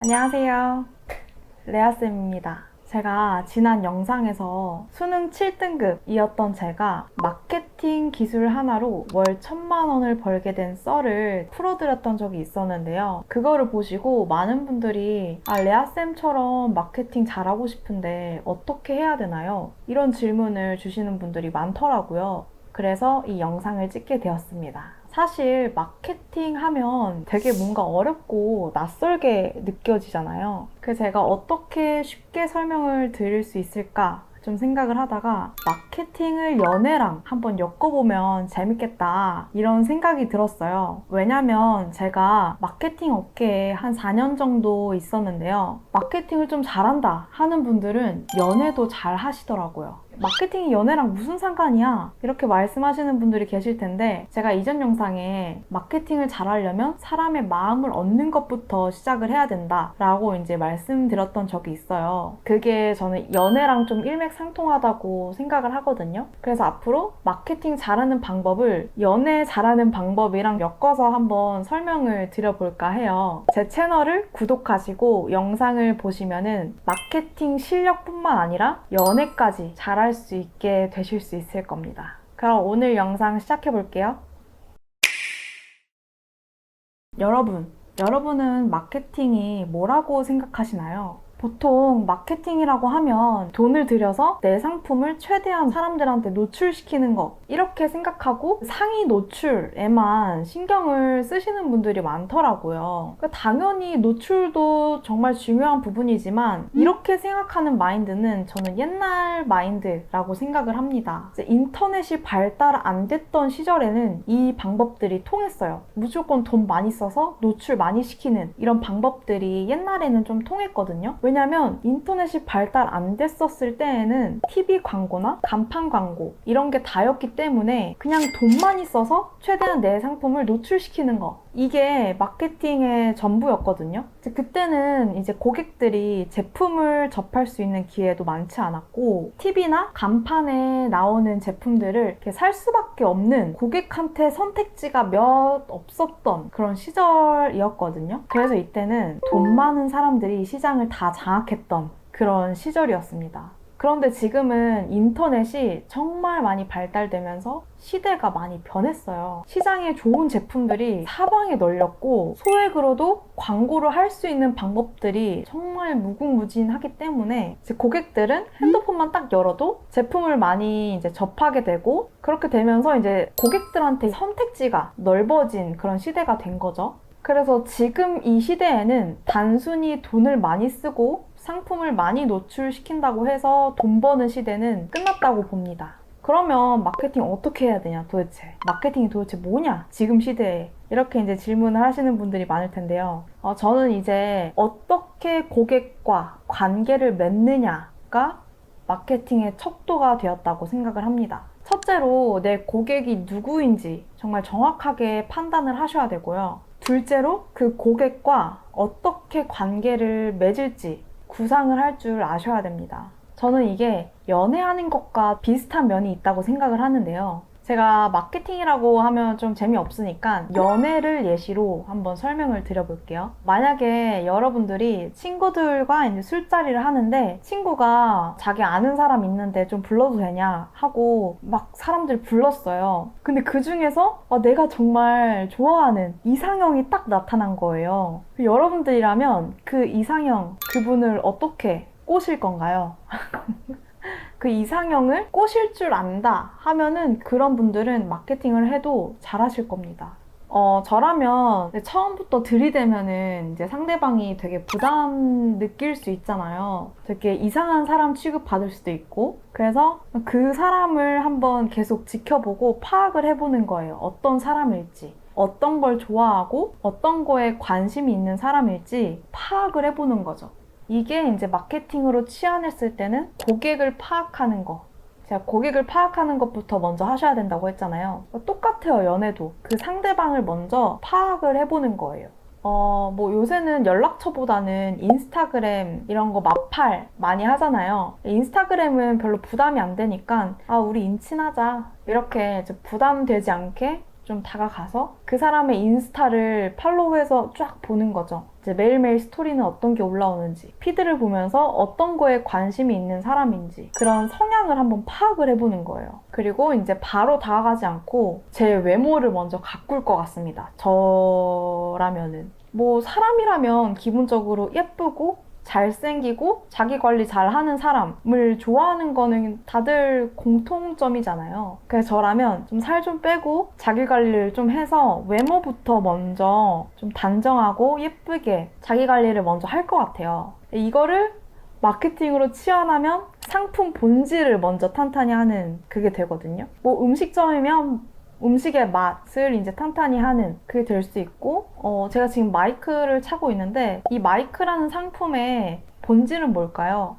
안녕하세요. 레아쌤입니다. 제가 지난 영상에서 수능 7등급이었던 제가 마케팅 기술 하나로 월 1000만 원을 벌게 된 썰을 풀어드렸던 적이 있었는데요. 그거를 보시고 많은 분들이 레아쌤처럼 마케팅 잘하고 싶은데 어떻게 해야 되나요? 이런 질문을 주시는 분들이 많더라고요. 그래서 이 영상을 찍게 되었습니다. 사실 마케팅 하면 되게 뭔가 어렵고 낯설게 느껴지잖아요. 그래서 제가 어떻게 쉽게 설명을 드릴 수 있을까 좀 생각을 하다가 마케팅을 연애랑 한번 엮어보면 재밌겠다 이런 생각이 들었어요. 왜냐면 제가 마케팅 업계에 한 4년 정도 있었는데요. 마케팅을 좀 잘한다 하는 분들은 연애도 잘 하시더라고요. 마케팅이 연애랑 무슨 상관이야? 이렇게 말씀하시는 분들이 계실 텐데 제가 이전 영상에 마케팅을 잘하려면 사람의 마음을 얻는 것부터 시작을 해야 된다 라고 이제 말씀드렸던 적이 있어요. 그게 저는 연애랑 좀 일맥상통하다고 생각을 하거든요. 그래서 앞으로 마케팅 잘하는 방법을 연애 잘하는 방법이랑 엮어서 한번 설명을 드려볼까 해요. 제 채널을 구독하시고 영상을 보시면은 마케팅 실력뿐만 아니라 연애까지 잘할 수 있게 되실 수 있을 겁니다. 그럼 오늘 영상 시작해 볼게요. 여러분은 마케팅이 뭐라고 생각하시나요? 보통 마케팅이라고 하면 돈을 들여서 내 상품을 최대한 사람들한테 노출시키는 것 이렇게 생각하고 상위 노출에만 신경을 쓰시는 분들이 많더라고요. 그러니까 당연히 노출도 정말 중요한 부분이지만 이렇게 생각하는 마인드는 저는 옛날 마인드라고 생각을 합니다. 이제 인터넷이 발달 안 됐던 시절에는 이 방법들이 통했어요. 무조건 돈 많이 써서 노출 많이 시키는 이런 방법들이 옛날에는 좀 통했거든요. 왜냐면 인터넷이 발달 안 됐었을 때에는 TV 광고나 간판 광고 이런 게 다였기 때문에 그냥 돈 많이 써서 최대한 내 상품을 노출시키는 거 이게 마케팅의 전부였거든요. 그때는 이제 고객들이 제품을 접할 수 있는 기회도 많지 않았고 TV나 간판에 나오는 제품들을 이렇게 살 수밖에 없는 고객한테 선택지가 몇 없었던 그런 시절이었거든요. 그래서 이때는 돈 많은 사람들이 시장을 다 장악했던 그런 시절이었습니다. 그런데 지금은 인터넷이 정말 많이 발달되면서 시대가 많이 변했어요. 시장에 좋은 제품들이 사방에 널렸고 소액으로도 광고를 할 수 있는 방법들이 정말 무궁무진하기 때문에 이제 고객들은 핸드폰만 딱 열어도 제품을 많이 이제 접하게 되고 그렇게 되면서 이제 고객들한테 선택지가 넓어진 그런 시대가 된 거죠. 그래서 지금 이 시대에는 단순히 돈을 많이 쓰고 상품을 많이 노출시킨다고 해서 돈 버는 시대는 끝났다고 봅니다. 그러면 마케팅 어떻게 해야 되냐 도대체? 마케팅이 도대체 뭐냐? 지금 시대에. 이렇게 이제 질문을 하시는 분들이 많을 텐데요. 저는 이제 어떻게 고객과 관계를 맺느냐가 마케팅의 척도가 되었다고 생각을 합니다. 첫째로 내 고객이 누구인지 정말 정확하게 판단을 하셔야 되고요. 둘째로 그 고객과 어떻게 관계를 맺을지 구상을 할 줄 아셔야 됩니다. 저는 이게 연애하는 것과 비슷한 면이 있다고 생각을 하는데요. 제가 마케팅이라고 하면 좀 재미없으니까 연애를 예시로 한번 설명을 드려볼게요. 만약에 여러분들이 친구들과 이제 술자리를 하는데 친구가 자기 아는 사람 있는데 좀 불러도 되냐 하고 막 사람들 불렀어요. 근데 그 중에서 내가 정말 좋아하는 이상형이 딱 나타난 거예요. 여러분들이라면 그 이상형, 그분을 어떻게 꼬실 건가요? 그 이상형을 꼬실 줄 안다 하면은 그런 분들은 마케팅을 해도 잘하실 겁니다. 저라면 처음부터 들이대면은 이제 상대방이 되게 부담 느낄 수 있잖아요. 되게 이상한 사람 취급받을 수도 있고. 그래서 그 사람을 한번 계속 지켜보고 파악을 해보는 거예요. 어떤 사람일지. 어떤 걸 좋아하고 어떤 거에 관심이 있는 사람일지 파악을 해보는 거죠. 이게 이제 마케팅으로 치환했을 때는 고객을 파악하는 거. 제가 고객을 파악하는 것부터 먼저 하셔야 된다고 했잖아요. 똑같아요, 연애도. 그 상대방을 먼저 파악을 해보는 거예요. 뭐 요새는 연락처보다는 인스타그램 이런 거 마팔 많이 하잖아요. 인스타그램은 별로 부담이 안 되니까 우리 인친하자. 이렇게 부담되지 않게 좀 다가가서 그 사람의 인스타를 팔로우해서 쫙 보는 거죠. 이제 매일매일 스토리는 어떤 게 올라오는지, 피드를 보면서 어떤 거에 관심이 있는 사람인지 그런 성향을 한번 파악을 해보는 거예요. 그리고 이제 바로 다가가지 않고 제 외모를 먼저 가꿀 것 같습니다. 저라면은. 뭐 사람이라면 기본적으로 예쁘고 잘생기고 자기 관리 잘하는 사람을 좋아하는 거는 다들 공통점이잖아요. 그래서 저라면 좀 살 좀 빼고 자기 관리를 좀 해서 외모부터 먼저 좀 단정하고 예쁘게 자기 관리를 먼저 할 것 같아요. 이거를 마케팅으로 치환하면 상품 본질을 먼저 탄탄히 하는 그게 되거든요. 뭐 음식점이면 음식의 맛을 이제 탄탄히 하는 그게 될 수 있고, 제가 지금 마이크를 차고 있는데 이 마이크라는 상품의 본질은 뭘까요?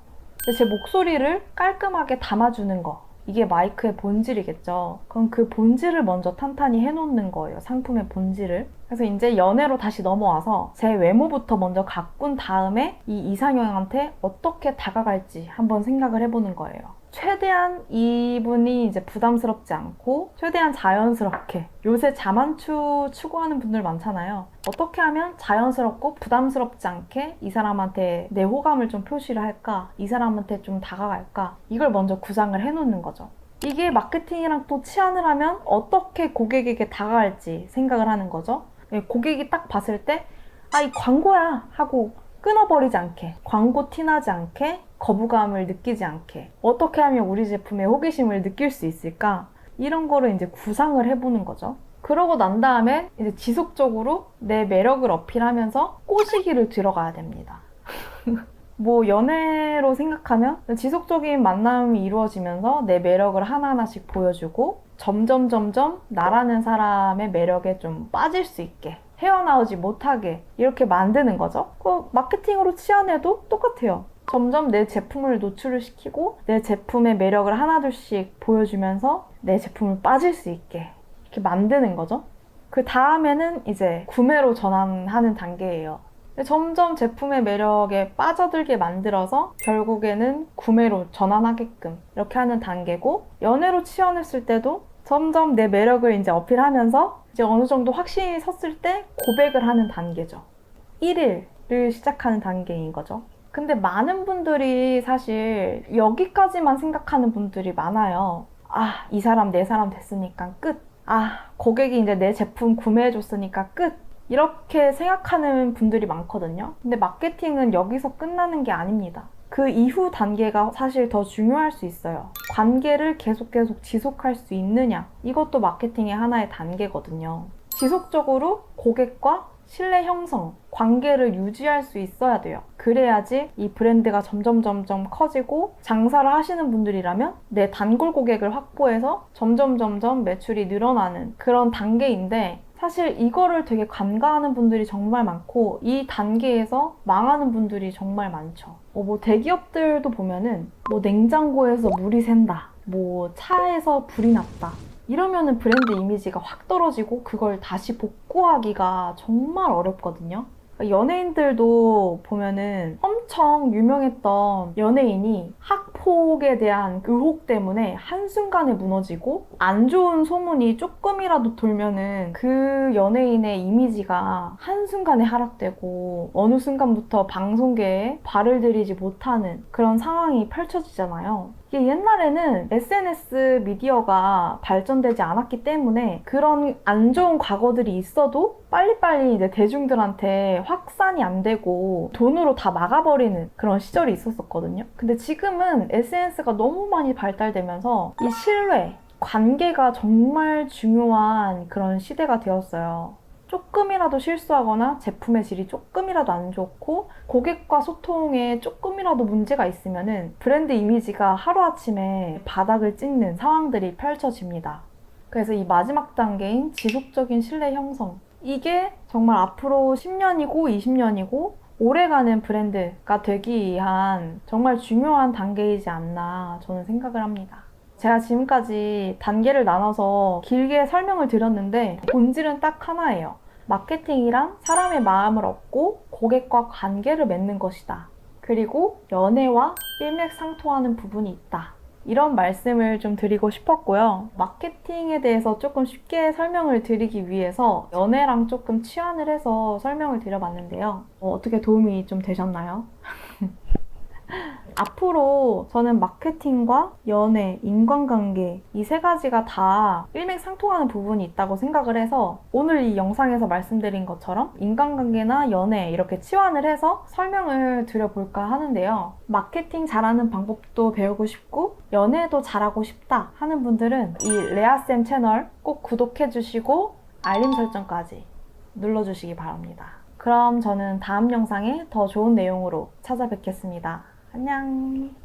제 목소리를 깔끔하게 담아주는 거, 이게 마이크의 본질이겠죠. 그럼 그 본질을 먼저 탄탄히 해놓는 거예요, 상품의 본질을. 그래서 이제 연애로 다시 넘어와서 제 외모부터 먼저 가꾼 다음에 이 이상형한테 어떻게 다가갈지 한번 생각을 해보는 거예요. 최대한 이분이 이제 부담스럽지 않고 최대한 자연스럽게, 요새 자만추 추구하는 분들 많잖아요. 어떻게 하면 자연스럽고 부담스럽지 않게 이 사람한테 내 호감을 좀 표시를 할까, 이 사람한테 좀 다가갈까, 이걸 먼저 구상을 해놓는 거죠. 이게 마케팅이랑 또 치환을 하면 어떻게 고객에게 다가갈지 생각을 하는 거죠. 고객이 딱 봤을 때 아, 이 광고야 하고 끊어버리지 않게, 광고 티나지 않게, 거부감을 느끼지 않게 어떻게 하면 우리 제품에 호기심을 느낄 수 있을까, 이런 거를 이제 구상을 해보는 거죠. 그러고 난 다음에 이제 지속적으로 내 매력을 어필하면서 꼬시기를 들어가야 됩니다. 뭐 연애로 생각하면 지속적인 만남이 이루어지면서 내 매력을 하나하나씩 보여주고 점점 나라는 사람의 매력에 좀 빠질 수 있게, 헤어나오지 못하게 이렇게 만드는 거죠. 마케팅으로 치환해도 똑같아요. 점점 내 제품을 노출을 시키고 내 제품의 매력을 하나둘씩 보여주면서 내 제품을 빠질 수 있게 이렇게 만드는 거죠. 그 다음에는 이제 구매로 전환하는 단계예요. 점점 제품의 매력에 빠져들게 만들어서 결국에는 구매로 전환하게끔 이렇게 하는 단계고, 연애로 치환했을 때도 점점 내 매력을 이제 어필하면서 이제 어느 정도 확신이 섰을 때 고백을 하는 단계죠. 1일을 시작하는 단계인 거죠. 근데 많은 분들이 사실 여기까지만 생각하는 분들이 많아요. 아, 이 사람 내 사람 됐으니까 끝. 아, 고객이 이제 내 제품 구매해줬으니까 끝. 이렇게 생각하는 분들이 많거든요. 근데 마케팅은 여기서 끝나는 게 아닙니다. 그 이후 단계가 사실 더 중요할 수 있어요. 관계를 계속 지속할 수 있느냐, 이것도 마케팅의 하나의 단계거든요. 지속적으로 고객과 신뢰 형성, 관계를 유지할 수 있어야 돼요. 그래야지 이 브랜드가 점점 커지고, 장사를 하시는 분들이라면 내 단골 고객을 확보해서 점점 매출이 늘어나는 그런 단계인데, 사실 이거를 되게 간과하는 분들이 정말 많고 이 단계에서 망하는 분들이 정말 많죠. 뭐 대기업들도 보면은 뭐 냉장고에서 물이 샌다, 뭐 차에서 불이 났다, 이러면은 브랜드 이미지가 확 떨어지고 그걸 다시 복구하기가 정말 어렵거든요. 연예인들도 보면은 엄청 유명했던 연예인이 학폭에 대한 의혹 때문에 한순간에 무너지고, 안 좋은 소문이 조금이라도 돌면은 그 연예인의 이미지가 한순간에 하락되고 어느 순간부터 방송계에 발을 들이지 못하는 그런 상황이 펼쳐지잖아요. 이게 옛날에는 SNS 미디어가 발전되지 않았기 때문에 그런 안 좋은 과거들이 있어도 빨리빨리 이제 대중들한테 확산이 안 되고 돈으로 다 막아버리는 그런 시절이 있었거든요. 근데 지금은 SNS가 너무 많이 발달되면서 이 신뢰, 관계가 정말 중요한 그런 시대가 되었어요. 조금이라도 실수하거나 제품의 질이 조금이라도 안 좋고 고객과 소통에 조금이라도 문제가 있으면은 브랜드 이미지가 하루아침에 바닥을 찍는 상황들이 펼쳐집니다. 그래서 이 마지막 단계인 지속적인 신뢰 형성, 이게 정말 앞으로 10년이고 20년이고 오래가는 브랜드가 되기 위한 정말 중요한 단계이지 않나 저는 생각을 합니다. 제가 지금까지 단계를 나눠서 길게 설명을 드렸는데 본질은 딱 하나예요. 마케팅이란 사람의 마음을 얻고 고객과 관계를 맺는 것이다. 그리고 연애와 일맥상통하는 부분이 있다. 이런 말씀을 좀 드리고 싶었고요. 마케팅에 대해서 조금 쉽게 설명을 드리기 위해서 연애랑 조금 치환을 해서 설명을 드려봤는데요. 어떻게 도움이 좀 되셨나요? 앞으로 저는 마케팅과 연애, 인간관계 이 세 가지가 다 일맥상통하는 부분이 있다고 생각을 해서 오늘 이 영상에서 말씀드린 것처럼 인간관계나 연애 이렇게 치환을 해서 설명을 드려볼까 하는데요. 마케팅 잘하는 방법도 배우고 싶고 연애도 잘하고 싶다 하는 분들은 이 레아쌤 채널 꼭 구독해주시고 알림 설정까지 눌러주시기 바랍니다. 그럼 저는 다음 영상에 더 좋은 내용으로 찾아뵙겠습니다. 안녕.